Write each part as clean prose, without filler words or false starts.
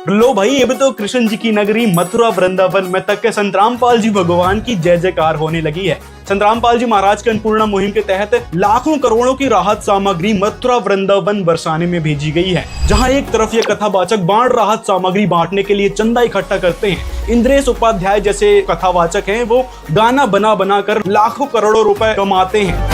लो भाई, अब तो कृष्ण जी की नगरी मथुरा वृंदावन में तक के संत रामपाल जी भगवान की जय जयकार होने लगी है। संत रामपाल जी महाराज के अन्नपूर्णा मुहिम के तहत लाखों करोड़ों की राहत सामग्री मथुरा वृंदावन बरसाने में भेजी गई है, जहां एक तरफ ये कथावाचक बाढ़ राहत सामग्री बांटने के लिए चंदा इकट्ठा करते हैं। इंद्रेश उपाध्याय जैसे कथावाचक हैं, वो गाना बना बना कर लाखों करोड़ों रुपए कमाते हैं।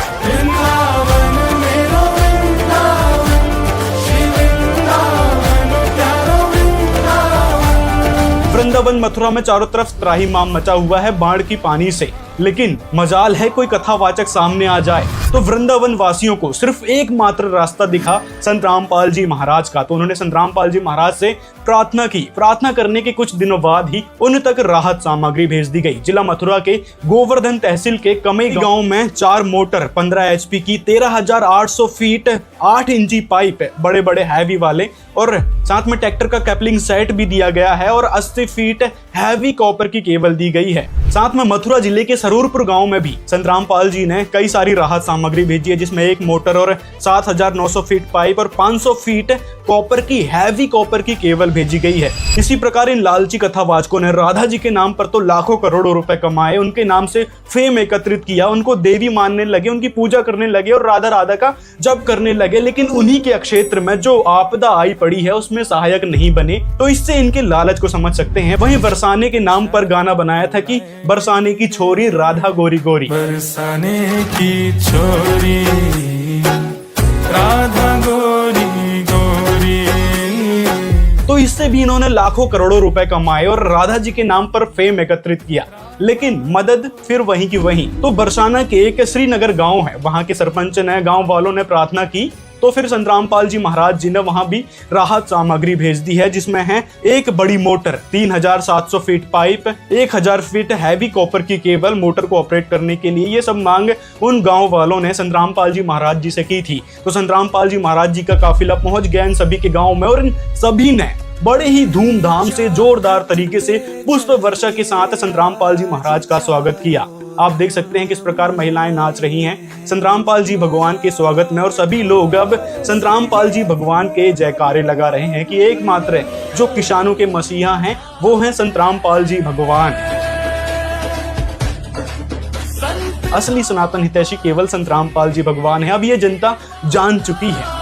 वृंदावन मथुरा में चारों तरफ त्राहिमाम मचा हुआ है बाढ़ की पानी से, लेकिन मजाल है कोई कथावाचक सामने आ जाए तो वृंदावन वासियों को सिर्फ एकमात्र रास्ता दिखा संत रामपाल जी महाराज का। तो उन्होंने संत रामपाल जी महाराज से प्रार्थना की। प्रार्थना करने के कुछ दिनों बाद ही उन तक राहत सामग्री भेज दी गई। जिला मथुरा के गोवर्धन तहसील के कमई गांव में 4 मोटर 15 HP की 13,800 फीट 8 इंची पाइप, बड़े बड़े हैवी वाले, और साथ में ट्रैक्टर का कैपलिंग सेट भी दिया गया है और 80 फीट हैवी कॉपर की केबल दी गई है। साथ में मथुरा जिले के सरूरपुर गांव में भी संत रामपाल जी ने कई सारी राहत सामग्री भेजी है, जिसमें 1 मोटर और 7,900 फीट पाइप और 500 फीट कॉपर की हैवी कॉपर की केबल भेजी गई है। इसी प्रकार इन लालची कथावाचकों ने राधा जी के नाम पर तो लाखों करोड़ों रुपए कमाए, उनके नाम से फेम एकत्रित किया, उनको देवी मानने लगे, उनकी पूजा करने लगे और राधा राधा का जप करने लगे, लेकिन उन्हीं के क्षेत्र में जो आपदा आई पड़ी है उसमें सहायक नहीं बने। तो इससे इनके लालच को समझ सकते हैं। वहीं बरसाने के नाम पर गाना बनाया था कि बरसाने की छोरी राधा गोरी गोरी, बरसाने की छोरी राधा गोरी गोरी। तो इससे भी इन्होंने लाखों करोड़ों रुपए कमाए और राधा जी के नाम पर फेम एकत्रित किया, लेकिन मदद फिर वहीं की वहीं। तो बरसाना के एक श्रीनगर गांव है, वहां के सरपंच ने, गांव वालों ने प्रार्थना की, तो फिर संत रामपाल जी महाराज जी ने वहां भी राहत सामग्री भेज दी है, जिसमें है एक बड़ी motor, 3,700 feet pipe, 1,000 feet heavy copper की केबल मोटर को ऑपरेट करने के लिए। ये सब मांग उन गांव वालों ने संत रामपाल जी महाराज जी से की थी। तो संत रामपाल जी महाराज जी का काफिला पहुंच गया इन सभी के गाँव में और इन सभी ने बड़े ही धूमधाम से, जोरदार तरीके से पुष्प वर्षा के साथ संत रामपाल जी महाराज का स्वागत किया। आप देख सकते हैं किस प्रकार महिलाएं नाच रही हैं संत रामपाल जी भगवान के स्वागत में, और सभी लोग अब संत रामपाल जी भगवान के जयकारे लगा रहे हैं कि एकमात्र जो किसानों के मसीहा हैं वो हैं संत रामपाल जी भगवान। असली सनातन हितैषी केवल संत रामपाल जी भगवान है, अब ये जनता जान चुकी है।